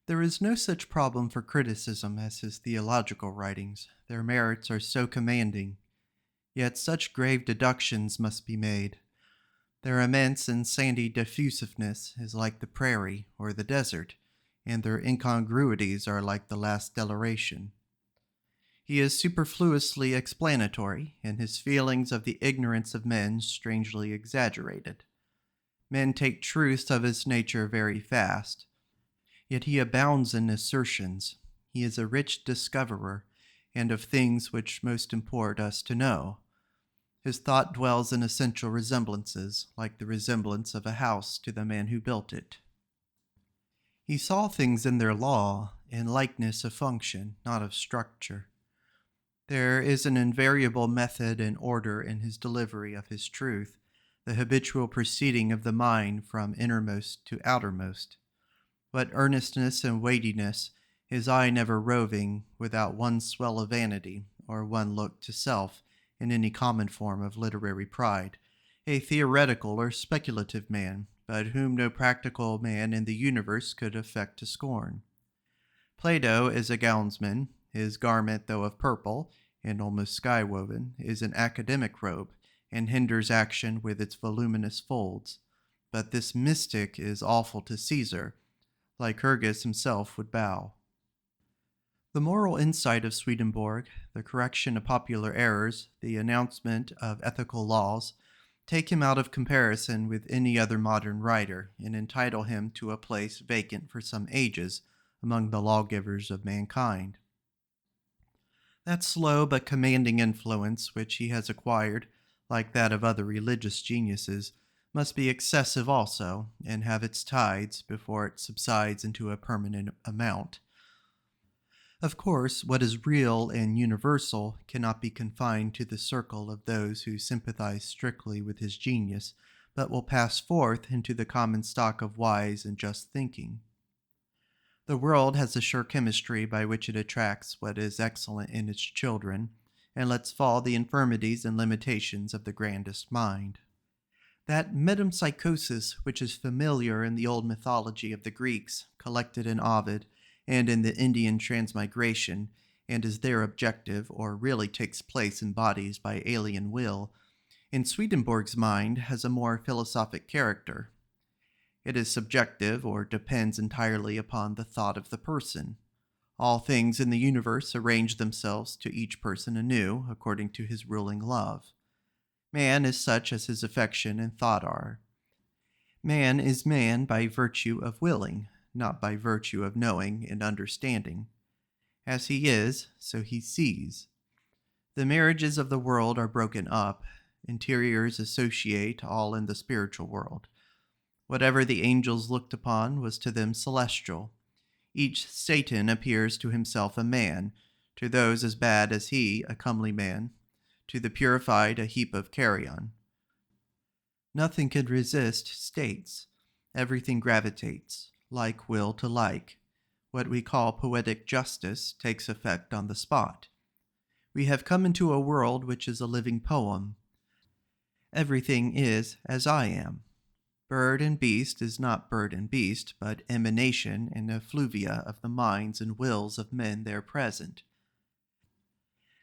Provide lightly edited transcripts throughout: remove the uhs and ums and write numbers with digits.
There is no such problem for criticism as his theological writings. Their merits are so commanding. Yet such grave deductions must be made. Their immense and sandy diffusiveness is like the prairie or the desert, and their incongruities are like the last declaration. He is superfluously explanatory, and his feelings of the ignorance of men strangely exaggerated. Men take truths of his nature very fast, yet he abounds in assertions. He is a rich discoverer, and of things which most import us to know. His thought dwells in essential resemblances, like the resemblance of a house to the man who built it. He saw things in their law, in likeness of function, not of structure. There is an invariable method and order in his delivery of his truth, the habitual proceeding of the mind from innermost to outermost. What earnestness and weightiness, his eye never roving, without one swell of vanity, or one look to self, in any common form of literary pride, a theoretical or speculative man, but whom no practical man in the universe could affect to scorn. Plato is a gownsman. His garment, though of purple, and almost sky-woven, is an academic robe, and hinders action with its voluminous folds. But this mystic is awful to Caesar. Lycurgus himself would bow. The moral insight of Swedenborg, the correction of popular errors, the announcement of ethical laws, take him out of comparison with any other modern writer, and entitle him to a place vacant for some ages among the lawgivers of mankind. That slow but commanding influence which he has acquired, like that of other religious geniuses, must be excessive also, and have its tides before it subsides into a permanent amount. Of course, what is real and universal cannot be confined to the circle of those who sympathize strictly with his genius, but will pass forth into the common stock of wise and just thinking. The world has a sure chemistry by which it attracts what is excellent in its children, and lets fall the infirmities and limitations of the grandest mind. That metempsychosis which is familiar in the old mythology of the Greeks, collected in Ovid, and in the Indian transmigration, and is there objective, or really takes place in bodies by alien will, in Swedenborg's mind has a more philosophic character. It is subjective, or depends entirely upon the thought of the person. All things in the universe arrange themselves to each person anew, according to his ruling love. Man is such as his affection and thought are. Man is man by virtue of willing, not by virtue of knowing and understanding. As he is, so he sees. The marriages of the world are broken up. Interiors associate all in the spiritual world. Whatever the angels looked upon was to them celestial. Each Satan appears to himself a man, to those as bad as he a comely man, to the purified a heap of carrion. Nothing can resist states. Everything gravitates, like will to like. What we call poetic justice takes effect on the spot. We have come into a world which is a living poem. Everything is as I am. Bird and beast is not bird and beast, but emanation and effluvia of the minds and wills of men there present.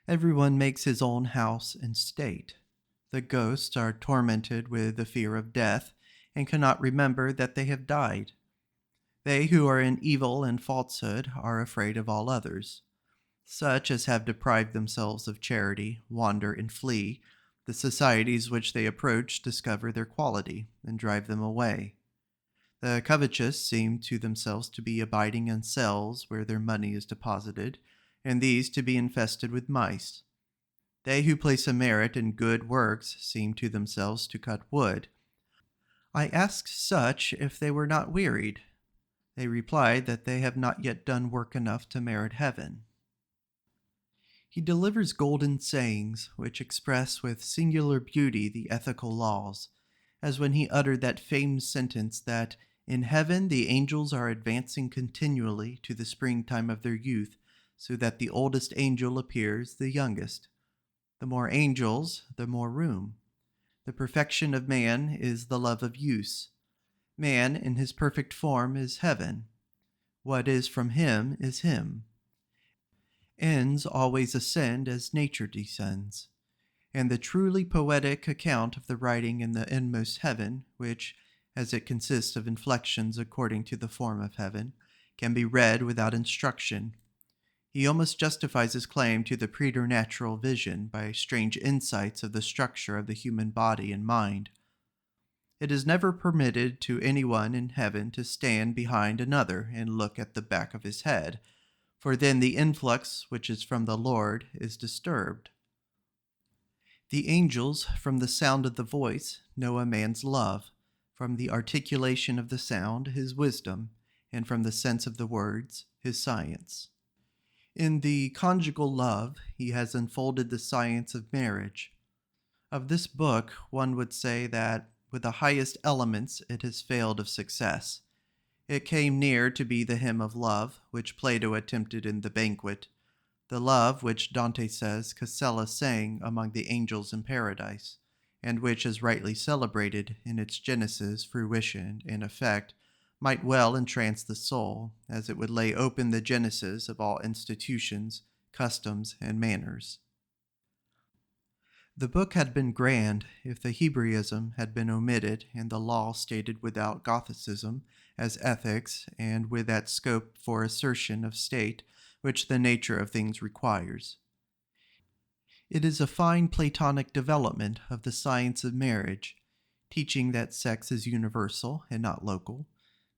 Everyone makes his own house and state. The ghosts are tormented with the fear of death, and cannot remember that they have died. They who are in evil and falsehood are afraid of all others. Such as have deprived themselves of charity wander and flee. The societies which they approach discover their quality, and drive them away. The covetous seem to themselves to be abiding in cells where their money is deposited, and these to be infested with mice. They who place a merit in good works seem to themselves to cut wood. I asked such if they were not wearied. They replied that they have not yet done work enough to merit heaven. He delivers golden sayings, which express with singular beauty the ethical laws, as when he uttered that famed sentence that in heaven the angels are advancing continually to the springtime of their youth, so that the oldest angel appears the youngest. The more angels, the more room. The perfection of man is the love of use. Man, in his perfect form, is heaven. What is from him is him. Ends always ascend as nature descends. And the truly poetic account of the writing in the inmost heaven, which, as it consists of inflections according to the form of heaven, can be read without instruction. He almost justifies his claim to the preternatural vision by strange insights of the structure of the human body and mind. It is never permitted to anyone in heaven to stand behind another and look at the back of his head, for then the influx which is from the Lord is disturbed. The angels, from the sound of the voice, know a man's love, from the articulation of the sound, his wisdom, and from the sense of the words, his science. In the conjugal love, he has unfolded the science of marriage. Of this book, one would say that, with the highest elements, it has failed of success. It came near to be the hymn of love, which Plato attempted in the banquet, the love which Dante says Casella sang among the angels in paradise, and which, as rightly celebrated in its genesis, fruition, and effect, might well entrance the soul, as it would lay open the genesis of all institutions, customs, and manners. The book had been grand if the Hebraism had been omitted and the law stated without Gothicism as ethics and with that scope for assertion of state which the nature of things requires. It is a fine Platonic development of the science of marriage, teaching that sex is universal and not local,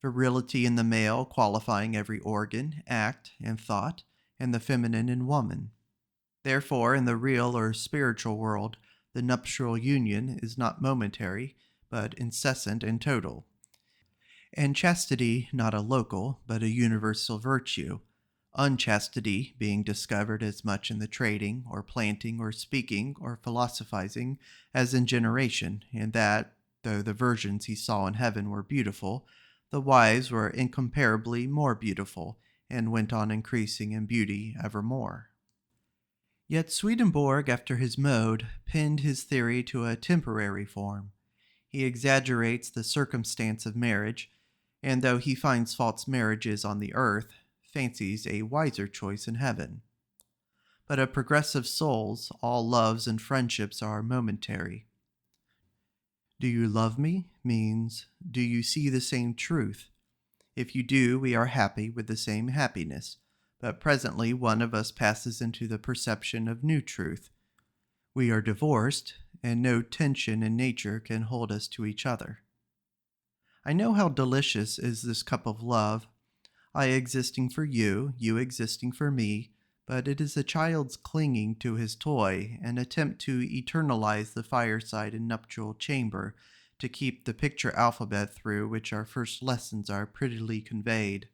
virility in the male qualifying every organ, act, and thought, and the feminine in woman. Therefore, in the real or spiritual world, the nuptial union is not momentary, but incessant and total. And chastity not a local, but a universal virtue, unchastity being discovered as much in the trading, or planting, or speaking, or philosophizing, as in generation, and that, though the virgins he saw in heaven were beautiful, the wives were incomparably more beautiful, and went on increasing in beauty evermore. Yet Swedenborg, after his mode, pinned his theory to a temporary form. He exaggerates the circumstance of marriage, and though he finds false marriages on the earth, fancies a wiser choice in heaven. But of progressive souls, all loves and friendships are momentary. Do you love me means, do you see the same truth? If you do, we are happy with the same happiness. But presently one of us passes into the perception of new truth. We are divorced, and no tension in nature can hold us to each other. I know how delicious is this cup of love, I existing for you, you existing for me, but it is a child's clinging to his toy, an attempt to eternalize the fireside and nuptial chamber, to keep the picture alphabet through which our first lessons are prettily conveyed.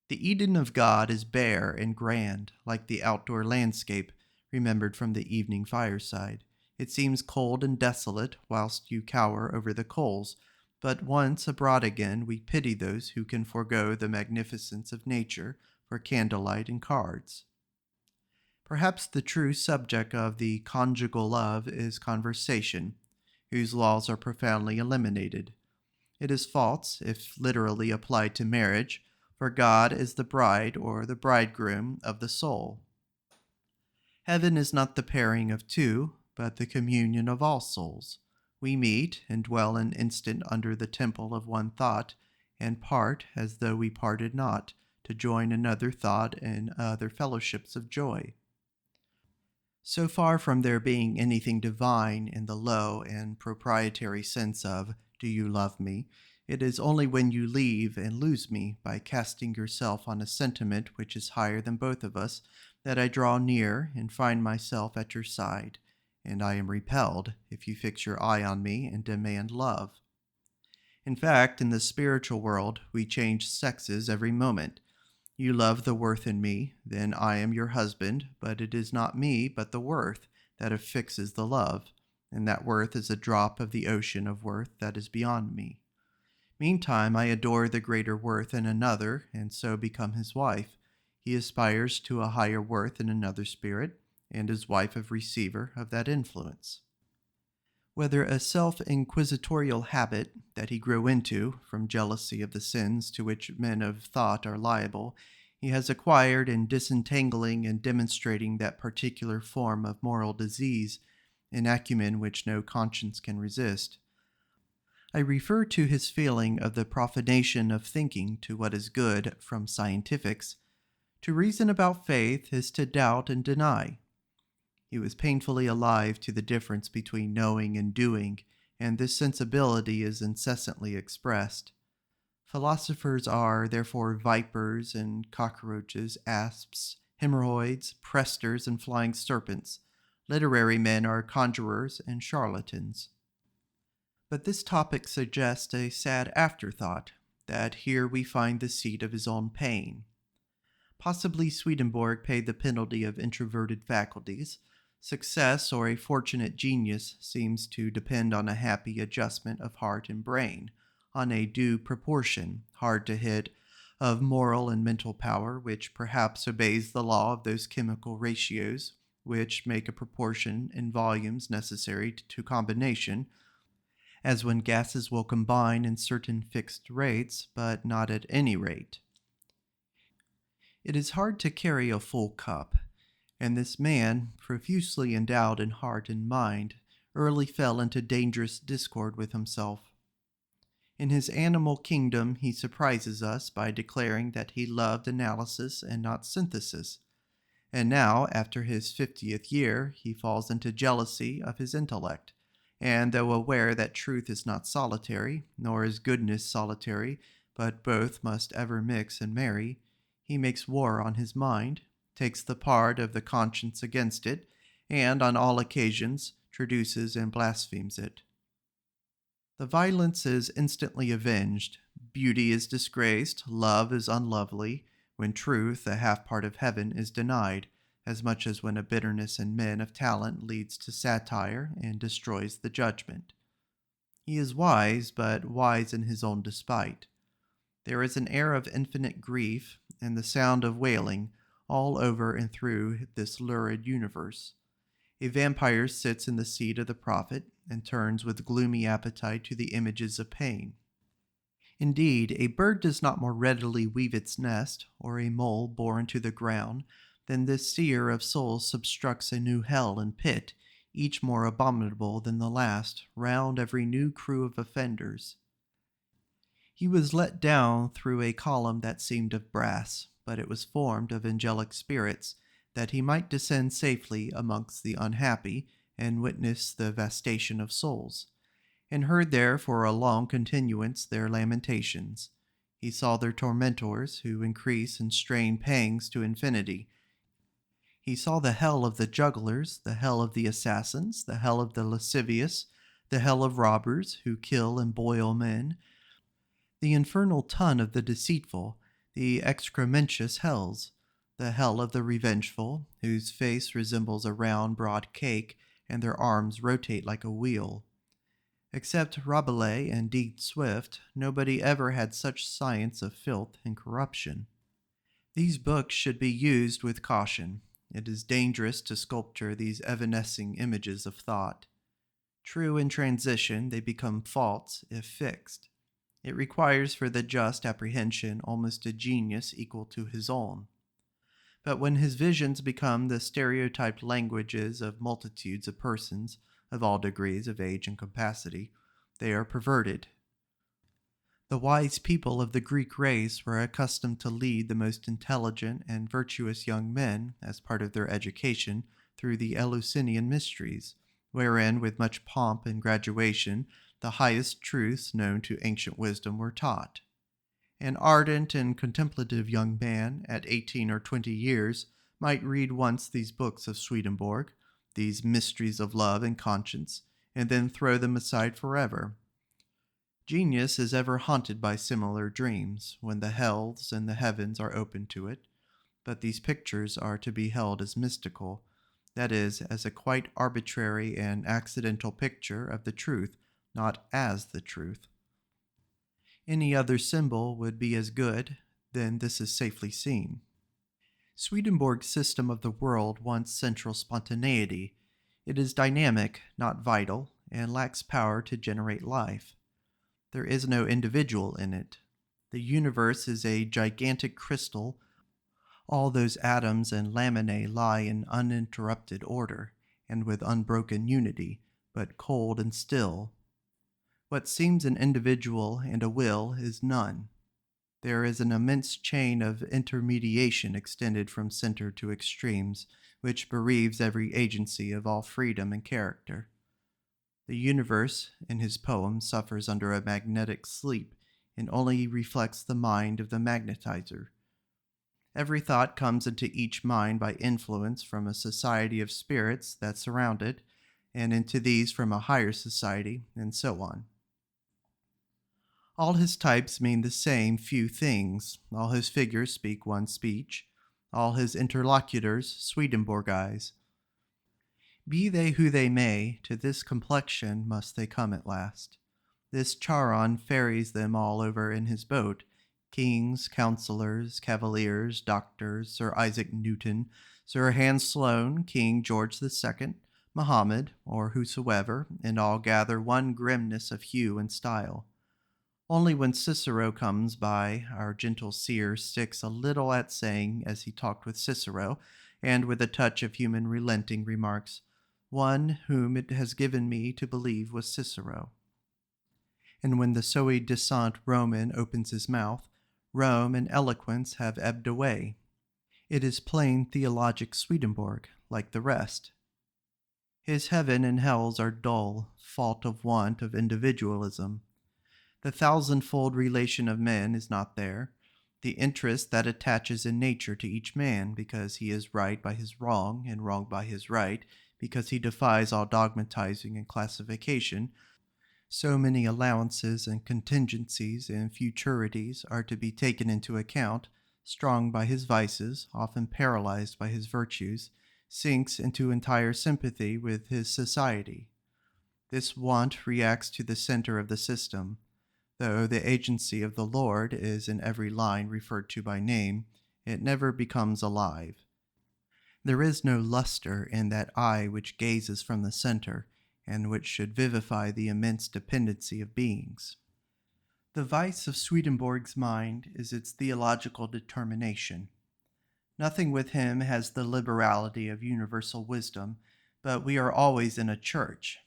The Eden of God is bare and grand, like the outdoor landscape, remembered from the evening fireside. It seems cold and desolate whilst you cower over the coals, but once abroad again we pity those who can forego the magnificence of nature for candlelight and cards. Perhaps the true subject of the conjugal love is conversation, whose laws are profoundly eliminated. It is false, if literally applied to marriage, for God is the bride or the bridegroom of the soul. Heaven is not the pairing of two, but the communion of all souls. We meet and dwell an instant under the temple of one thought, and part as though we parted not, to join another thought and other fellowships of joy. So far from there being anything divine in the low and proprietary sense of, "Do you love me?" it is only when you leave and lose me by casting yourself on a sentiment which is higher than both of us, that I draw near and find myself at your side, and I am repelled if you fix your eye on me and demand love. In fact, in the spiritual world, we change sexes every moment. You love the worth in me, then I am your husband, but it is not me, but the worth, that affixes the love, and that worth is a drop of the ocean of worth that is beyond me. Meantime, I adore the greater worth in another, and so become his wife. He aspires to a higher worth in another spirit, and is wife of receiver of that influence. Whether a self-inquisitorial habit that he grew into from jealousy of the sins to which men of thought are liable, he has acquired in disentangling and demonstrating that particular form of moral disease, an acumen which no conscience can resist. I refer to his feeling of the profanation of thinking to what is good from scientifics. To reason about faith is to doubt and deny. He was painfully alive to the difference between knowing and doing, and this sensibility is incessantly expressed. Philosophers are, therefore, vipers and cockroaches, asps, hemorrhoids, presters, and flying serpents. Literary men are conjurers and charlatans. But this topic suggests a sad afterthought, that here we find the seat of his own pain. Possibly Swedenborg paid the penalty of introverted faculties. Success or a fortunate genius seems to depend on a happy adjustment of heart and brain, on a due proportion, hard to hit, of moral and mental power, which perhaps obeys the law of those chemical ratios which make a proportion in volumes necessary to combination, as when gases will combine in certain fixed rates, but not at any rate. It is hard to carry a full cup, and this man, profusely endowed in heart and mind, early fell into dangerous discord with himself. In his animal kingdom he surprises us by declaring that he loved analysis and not synthesis, and now, after his 50th year, he falls into jealousy of his intellect, and though aware that truth is not solitary, nor is goodness solitary, but both must ever mix and marry, he makes war on his mind, takes the part of the conscience against it, and on all occasions traduces and blasphemes it. The violence is instantly avenged, beauty is disgraced, love is unlovely, when truth, a half part of heaven, is denied, as much as when a bitterness in men of talent leads to satire and destroys the judgment. He is wise, but wise in his own despite. There is an air of infinite grief and the sound of wailing all over and through this lurid universe. A vampire sits in the seat of the prophet and turns with gloomy appetite to the images of pain. Indeed, a bird does not more readily weave its nest, or a mole bore into the ground, than this seer of souls substructs a new hell and pit, each more abominable than the last, round every new crew of offenders. He was let down through a column that seemed of brass, but it was formed of angelic spirits, that he might descend safely amongst the unhappy, and witness the vastation of souls, and heard there for a long continuance their lamentations. He saw their tormentors, who increase and strain pangs to infinity. He saw the hell of the jugglers, the hell of the assassins, the hell of the lascivious, the hell of robbers, who kill and boil men, the infernal ton of the deceitful, the excrementitious hells, the hell of the revengeful, whose face resembles a round, broad cake, and their arms rotate like a wheel. Except Rabelais and D. Swift, nobody ever had such science of filth and corruption. These books should be used with caution. It is dangerous to sculpture these evanescing images of thought. True in transition, they become false if fixed. It requires for the just apprehension almost a genius equal to his own. But when his visions become the stereotyped languages of multitudes of persons, of all degrees of age and capacity, they are perverted. The wise people of the Greek race were accustomed to lead the most intelligent and virtuous young men, as part of their education, through the Eleusinian mysteries, wherein, with much pomp and graduation, the highest truths known to ancient wisdom were taught. An ardent and contemplative young man, at 18 or 20 years, might read once these books of Swedenborg, these mysteries of love and conscience, and then throw them aside forever. Genius is ever haunted by similar dreams, when the hells and the heavens are open to it, but these pictures are to be held as mystical, that is, as a quite arbitrary and accidental picture of the truth, not as the truth. Any other symbol would be as good, then this is safely seen. Swedenborg's system of the world wants central spontaneity. It is dynamic, not vital, and lacks power to generate life. There is no individual in it. The universe is a gigantic crystal. All those atoms and laminae lie in uninterrupted order, and with unbroken unity, but cold and still. What seems an individual and a will is none. There is an immense chain of intermediation extended from center to extremes, which bereaves every agency of all freedom and character. The universe, in his poem, suffers under a magnetic sleep, and only reflects the mind of the magnetizer. Every thought comes into each mind by influence from a society of spirits that surround it, and into these from a higher society, and so on. All his types mean the same few things. All his figures speak one speech. All his interlocutors Swedenborgize. Be they who they may, to this complexion must they come at last. This Charon ferries them all over in his boat. Kings, counselors, cavaliers, doctors, Sir Isaac Newton, Sir Hans Sloane, King George II, Mohammed, or whosoever, and all gather one grimness of hue and style. Only when Cicero comes by, our gentle seer sticks a little at saying, as he talked with Cicero, and with a touch of human relenting remarks, "One whom it has given me to believe was Cicero." And when the soi disant Roman opens his mouth, Rome and eloquence have ebbed away. It is plain theologic Swedenborg, like the rest. His heaven and hells are dull, fault of want of individualism. The thousandfold relation of men is not there, the interest that attaches in nature to each man, because he is right by his wrong, and wrong by his right, because he defies all dogmatizing and classification. So many allowances and contingencies and futurities are to be taken into account, strong by his vices, often paralyzed by his virtues, sinks into entire sympathy with his society. This want reacts to the center of the system. Though the agency of the Lord is in every line referred to by name, it never becomes alive. There is no luster in that eye which gazes from the center, and which should vivify the immense dependency of beings. The vice of Swedenborg's mind is its theological determination. Nothing with him has the liberality of universal wisdom, but we are always in a church.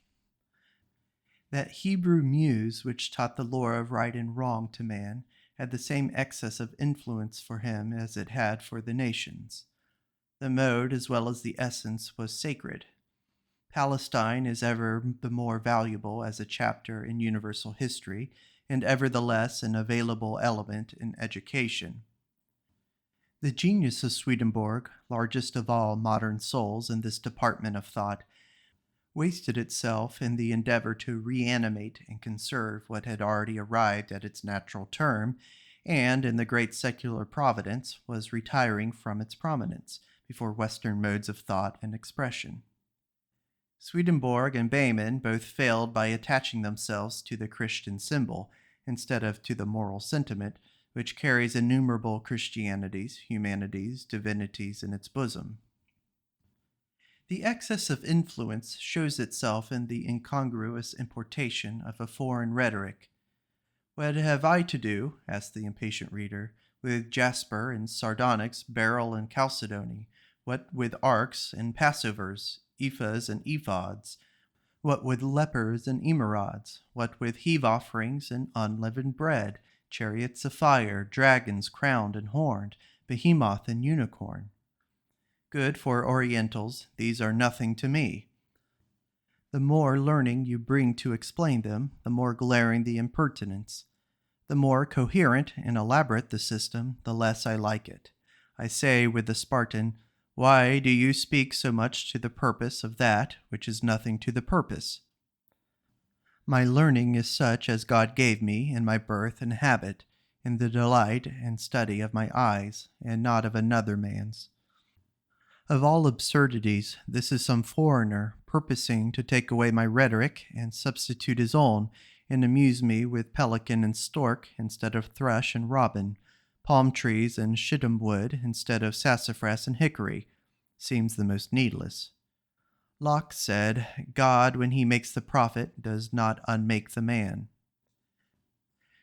That Hebrew muse which taught the lore of right and wrong to man had the same excess of influence for him as it had for the nations. The mode as well as the essence was sacred. Palestine is ever the more valuable as a chapter in universal history, and ever the less an available element in education. The genius of Swedenborg, largest of all modern souls in this department of thought, wasted itself in the endeavor to reanimate and conserve what had already arrived at its natural term, and, in the great secular providence, was retiring from its prominence before Western modes of thought and expression. Swedenborg and Behmen both failed by attaching themselves to the Christian symbol, instead of to the moral sentiment, which carries innumerable Christianities, humanities, divinities in its bosom. The excess of influence shows itself in the incongruous importation of a foreign rhetoric. What have I to do, asks the impatient reader, with Jasper and sardonyx, beryl and chalcedony? What with arks and passovers, ephahs and ephods? What with lepers and emerods? What with heave offerings and unleavened bread, chariots of fire, dragons crowned and horned, behemoth and unicorn? Good for Orientals, these are nothing to me. The more learning you bring to explain them, the more glaring the impertinence. The more coherent and elaborate the system, the less I like it. I say with the Spartan, "Why do you speak so much to the purpose of that which is nothing to the purpose?" My learning is such as God gave me in my birth and habit, in the delight and study of my eyes, and not of another man's. Of all absurdities, this is some foreigner purposing to take away my rhetoric and substitute his own, and amuse me with pelican and stork instead of thrush and robin, palm trees and shittim wood instead of sassafras and hickory, seems the most needless. Locke said, God, when he makes the prophet, does not unmake the man.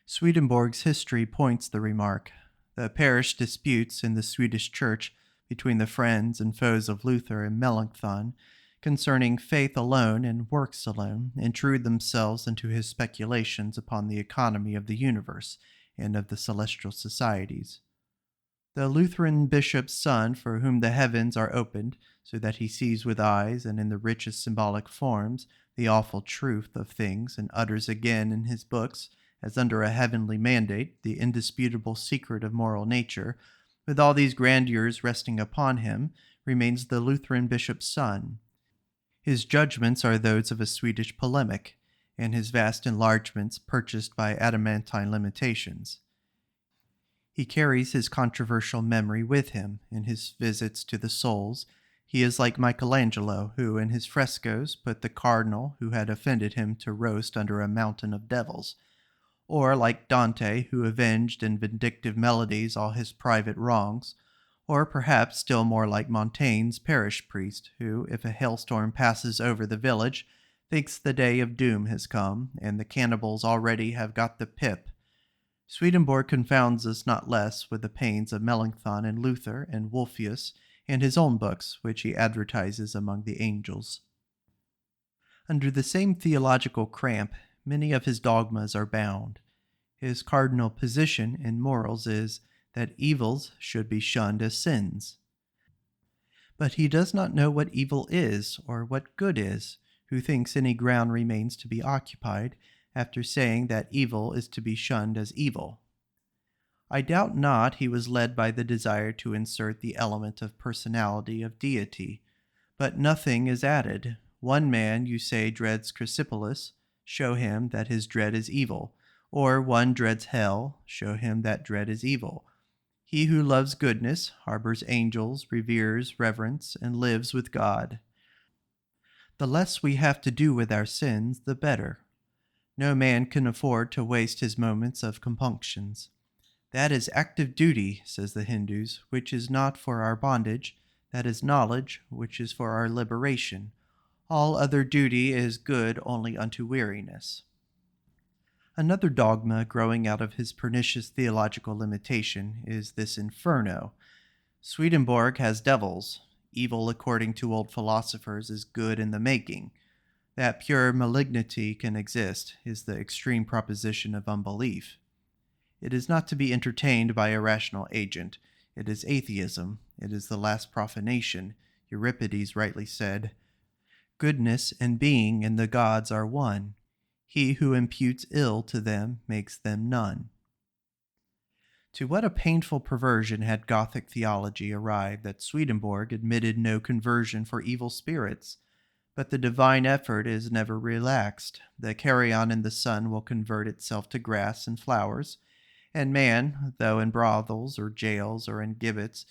Swedenborg's history points the remark. The parish disputes in the Swedish church between the friends and foes of Luther and Melanchthon concerning faith alone and works alone intrude themselves into his speculations upon the economy of the universe and of the celestial societies. The Lutheran bishop's son, for whom the heavens are opened, so that he sees with eyes and in the richest symbolic forms the awful truth of things, and utters again in his books, as under a heavenly mandate, the indisputable secret of moral nature, with all these grandeurs resting upon him, remains the Lutheran bishop's son. His judgments are those of a Swedish polemic, and his vast enlargements purchased by adamantine limitations. He carries his controversial memory with him in his visits to the souls. He is like Michelangelo, who in his frescoes put the cardinal who had offended him to roast under a mountain of devils, or like Dante, who avenged in vindictive melodies all his private wrongs, or perhaps still more like Montaigne's parish priest, who, if a hailstorm passes over the village, thinks the day of doom has come, and the cannibals already have got the pip. Swedenborg confounds us not less with the pains of Melanchthon and Luther and Wolfius and his own books, which he advertises among the angels. Under the same theological cramp, many of his dogmas are bound. His cardinal position in morals is that evils should be shunned as sins. But he does not know what evil is or what good is, who thinks any ground remains to be occupied after saying that evil is to be shunned as evil. I doubt not he was led by the desire to insert the element of personality of deity, but nothing is added. One man, you say, dreads Chrysippus, show him that his dread is evil, or one dreads hell, show him that dread is evil. He who loves goodness harbors angels, reveres reverence, and lives with God. The less we have to do with our sins, the better. No man can afford to waste his moments of compunctions. That is active duty, says the Hindus, which is not for our bondage. That is knowledge, which is for our liberation. All other duty is good only unto weariness. Another dogma growing out of his pernicious theological limitation is this inferno. Swedenborg has devils. Evil, according to old philosophers, is good in the making. That pure malignity can exist is the extreme proposition of unbelief. It is not to be entertained by a rational agent. It is atheism. It is the last profanation. Euripides rightly said, "Goodness and being and the gods are one. He who imputes ill to them makes them none." To what a painful perversion had Gothic theology arrived that Swedenborg admitted no conversion for evil spirits. But the divine effort is never relaxed. The carrion in the sun will convert itself to grass and flowers, and man, though in brothels or jails or in gibbets,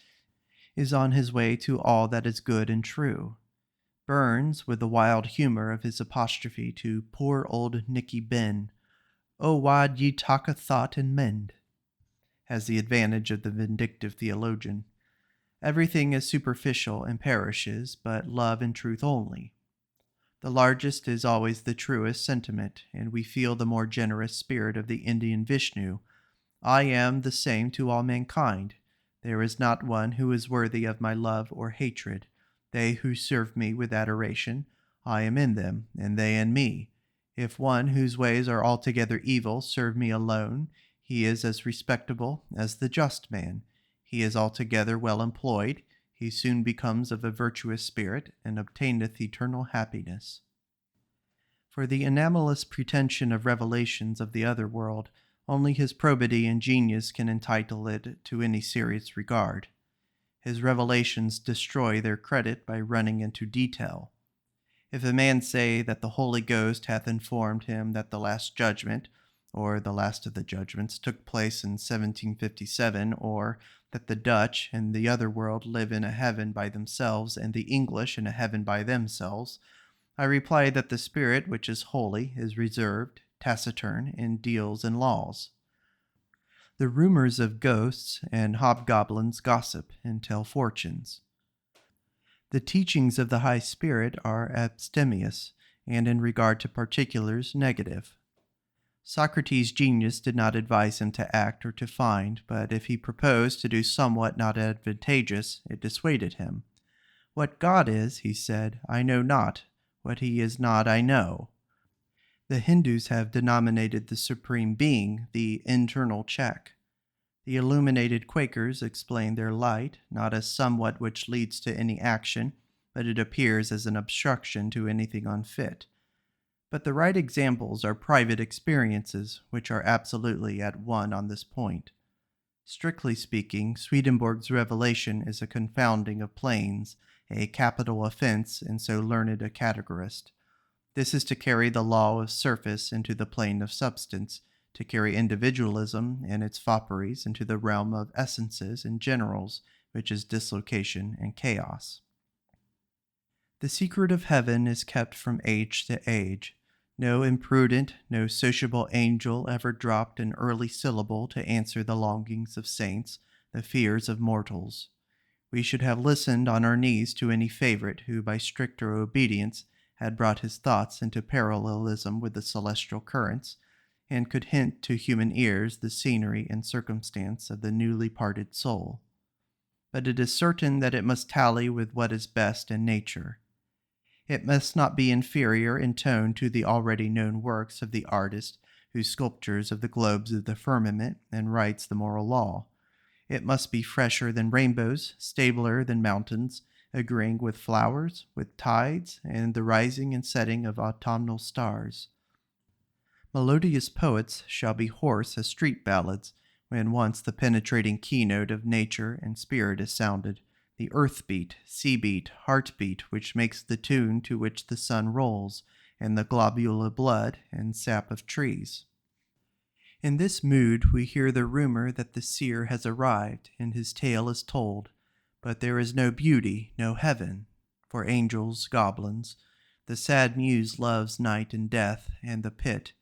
is on his way to all that is good and true. Burns, with the wild humor of his apostrophe to poor old Nicky Ben, "Oh, wad ye tak a thought and mend," has the advantage of the vindictive theologian. Everything is superficial and perishes, but love and truth only. The largest is always the truest sentiment, and we feel the more generous spirit of the Indian Vishnu. I am the same to all mankind. There is not one who is worthy of my love or hatred. They who serve me with adoration, I am in them, and they in me. If one whose ways are altogether evil serve me alone, he is as respectable as the just man. He is altogether well employed. He soon becomes of a virtuous spirit, and obtaineth eternal happiness. For the anomalous pretension of revelations of the other world, only his probity and genius can entitle it to any serious regard. His revelations destroy their credit by running into detail. If a man say that the Holy Ghost hath informed him that the last judgment, or the last of the judgments, took place in 1757, or that the Dutch and the other world live in a heaven by themselves, and the English in a heaven by themselves, I reply that the Spirit which is holy is reserved, taciturn, and deals in laws. The rumors of ghosts and hobgoblins gossip and tell fortunes. The teachings of the High Spirit are abstemious, and in regard to particulars, negative. Socrates' genius did not advise him to act or to find, but if he proposed to do somewhat not advantageous, it dissuaded him. What God is, he said, I know not. What he is not, I know. The Hindus have denominated the Supreme Being the internal check. The illuminated Quakers explain their light not as somewhat which leads to any action, but it appears as an obstruction to anything unfit. But the right examples are private experiences, which are absolutely at one on this point. Strictly speaking, Swedenborg's revelation is a confounding of planes, a capital offense in so learned a categorist. This is to carry the law of surface into the plane of substance, to carry individualism and its fopperies into the realm of essences and generals, which is dislocation and chaos. The secret of heaven is kept from age to age. No imprudent, no sociable angel ever dropped an early syllable to answer the longings of saints, the fears of mortals. We should have listened on our knees to any favorite who, by stricter obedience, had brought his thoughts into parallelism with the celestial currents, and could hint to human ears the scenery and circumstance of the newly parted soul. But it is certain that it must tally with what is best in nature. It must not be inferior in tone to the already known works of the artist who sculptures of the globes of the firmament and writes the moral law. It must be fresher than rainbows, stabler than mountains, agreeing with flowers, with tides, and the rising and setting of autumnal stars. Melodious poets shall be hoarse as street ballads, when once the penetrating keynote of nature and spirit is sounded, the earth beat, sea beat, heart beat which makes the tune to which the sun rolls, and the globule of blood and sap of trees. In this mood we hear the rumor that the seer has arrived, and his tale is told. But there is no beauty, no heaven, for angels, goblins. The sad muse loves night and death, and the pit.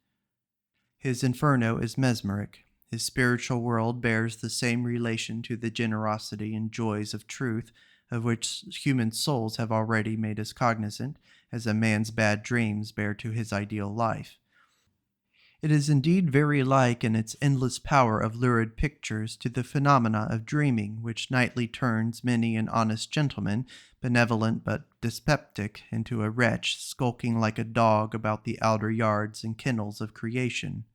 His inferno is mesmeric. His spiritual world bears the same relation to the generosity and joys of truth, of which human souls have already made us cognizant, as a man's bad dreams bear to his ideal life. It is indeed very like in its endless power of lurid pictures to the phenomena of dreaming which nightly turns many an honest gentleman, benevolent but dyspeptic, into a wretch skulking like a dog about the outer yards and kennels of creation.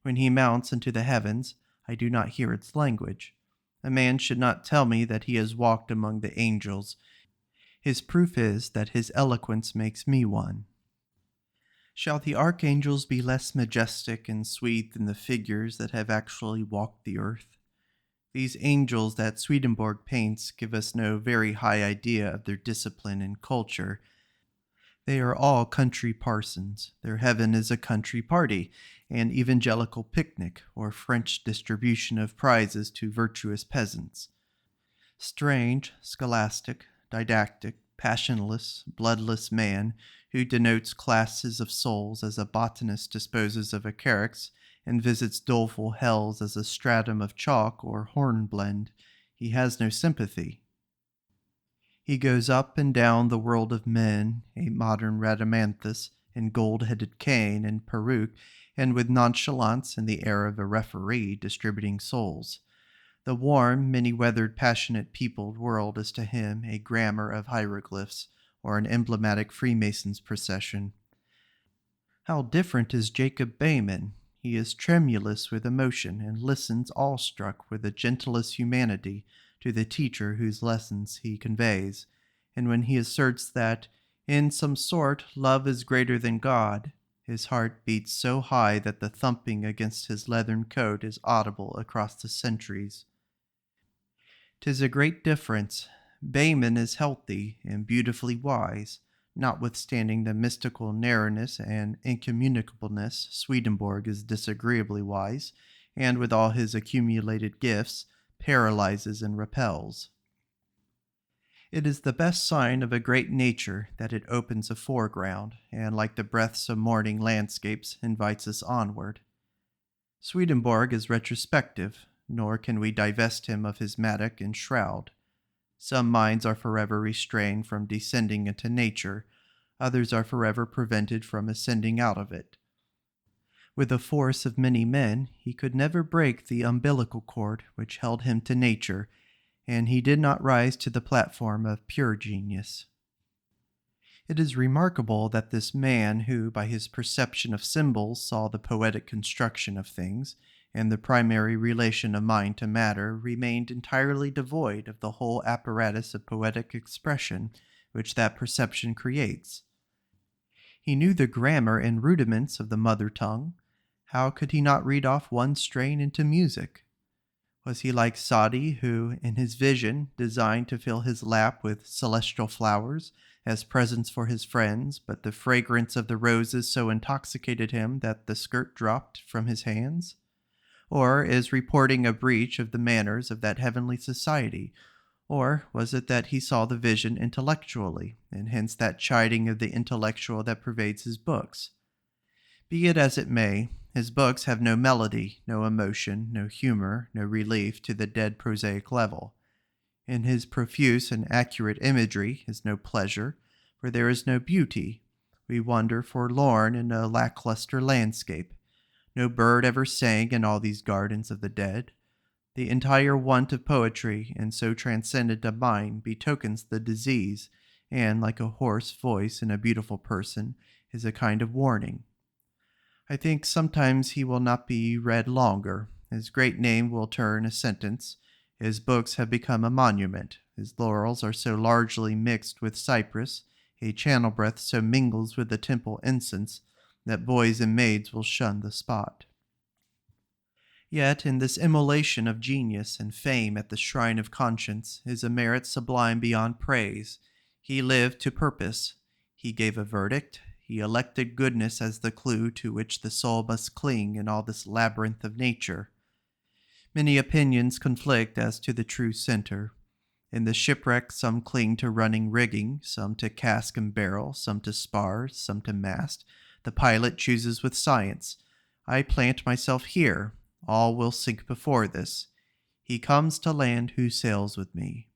When he mounts into the heavens, I do not hear its language. A man should not tell me that he has walked among the angels. His proof is that his eloquence makes me one. Shall the archangels be less majestic and sweet than the figures that have actually walked the earth? These angels that Swedenborg paints give us no very high idea of their discipline and culture. They are all country parsons. Their heaven is a country party, an evangelical picnic, or French distribution of prizes to virtuous peasants. Strange, scholastic, didactic, passionless, bloodless man, who denotes classes of souls as a botanist disposes of a carex, and visits doleful hells as a stratum of chalk or hornblende, he has no sympathy. He goes up and down the world of men, a modern Rhadamanthus, in gold-headed cane and peruke, and with nonchalance and the air of a referee distributing souls. The warm, many-weathered, passionate, peopled world is to him a grammar of hieroglyphs, or an emblematic Freemason's procession. How different is Jacob Behmen! He is tremulous with emotion, and listens awestruck with the gentlest humanity to the teacher whose lessons he conveys, and when he asserts that, in some sort, love is greater than God, his heart beats so high that the thumping against his leathern coat is audible across the centuries. 'Tis a great difference. Behmen is healthy and beautifully wise. Notwithstanding the mystical narrowness and incommunicableness, Swedenborg is disagreeably wise, and with all his accumulated gifts, paralyzes and repels. It is the best sign of a great nature that it opens a foreground, and like the breaths of morning landscapes, invites us onward. Swedenborg is retrospective, nor can we divest him of his mattock and shroud. Some minds are forever restrained from descending into nature, others are forever prevented from ascending out of it. With the force of many men, he could never break the umbilical cord which held him to nature, and he did not rise to the platform of pure genius. It is remarkable that this man, who by his perception of symbols saw the poetic construction of things, and the primary relation of mind to matter, remained entirely devoid of the whole apparatus of poetic expression which that perception creates. He knew the grammar and rudiments of the mother tongue. How could he not read off one strain into music? Was he like Sadi, who, in his vision, designed to fill his lap with celestial flowers as presents for his friends, but the fragrance of the roses so intoxicated him that the skirt dropped from his hands? Or is reporting a breach of the manners of that heavenly society? Or was it that he saw the vision intellectually, and hence that chiding of the intellectual that pervades his books? Be it as it may, his books have no melody, no emotion, no humor, no relief to the dead prosaic level. In his profuse and accurate imagery is no pleasure, for there is no beauty. We wander forlorn in a lackluster landscape. No bird ever sang in all these gardens of the dead. The entire want of poetry in so transcendent a mind betokens the disease, and, like a hoarse voice in a beautiful person, is a kind of warning. I think sometimes he will not be read longer. His great name will turn a sentence. His books have become a monument. His laurels are so largely mixed with cypress, a channel breath so mingles with the temple incense, that boys and maids will shun the spot. Yet in this immolation of genius and fame at the shrine of conscience is a merit sublime beyond praise. He lived to purpose. He gave a verdict. He elected goodness as the clue to which the soul must cling in all this labyrinth of nature. Many opinions conflict as to the true center. In the shipwreck some cling to running rigging, some to cask and barrel, some to spars, some to mast. The pilot chooses with science. I plant myself here. All will sink before this. He comes to land who sails with me.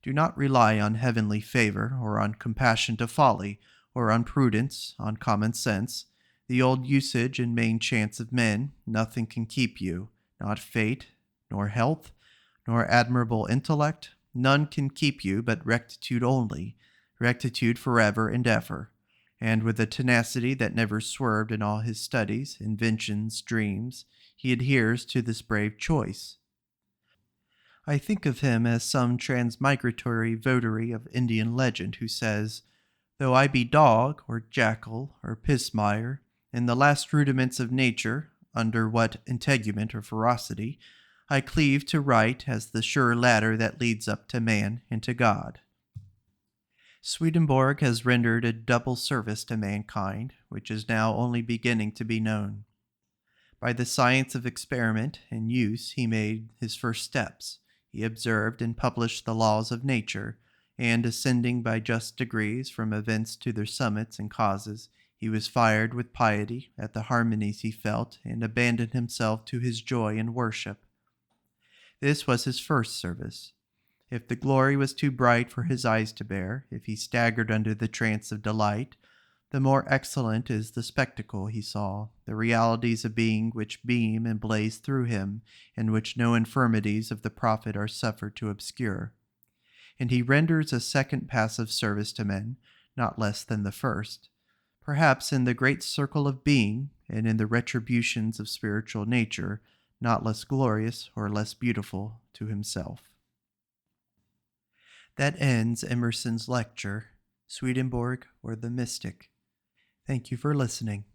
Do not rely on heavenly favor, or on compassion to folly, or on prudence, on common sense. The old usage and main chance of men, nothing can keep you, not fate, nor health, nor admirable intellect. None can keep you but rectitude only, rectitude forever and ever. And with a tenacity that never swerved in all his studies, inventions, dreams, he adheres to this brave choice. I think of him as some transmigratory votary of Indian legend who says, "Though I be dog, or jackal, or pismire, in the last rudiments of nature, under what integument or ferocity, I cleave to right as the sure ladder that leads up to man and to God." Swedenborg has rendered a double service to mankind, which is now only beginning to be known. By the science of experiment and use he made his first steps. He observed and published the laws of nature, and ascending by just degrees from events to their summits and causes, he was fired with piety at the harmonies he felt, and abandoned himself to his joy and worship. This was his first service. If the glory was too bright for his eyes to bear, if he staggered under the trance of delight, the more excellent is the spectacle he saw, the realities of being which beam and blaze through him, and which no infirmities of the prophet are suffered to obscure. And he renders a second passive service to men, not less than the first, perhaps in the great circle of being, and in the retributions of spiritual nature, not less glorious or less beautiful to himself. That ends Emerson's lecture, Swedenborg or the Mystic. Thank you for listening.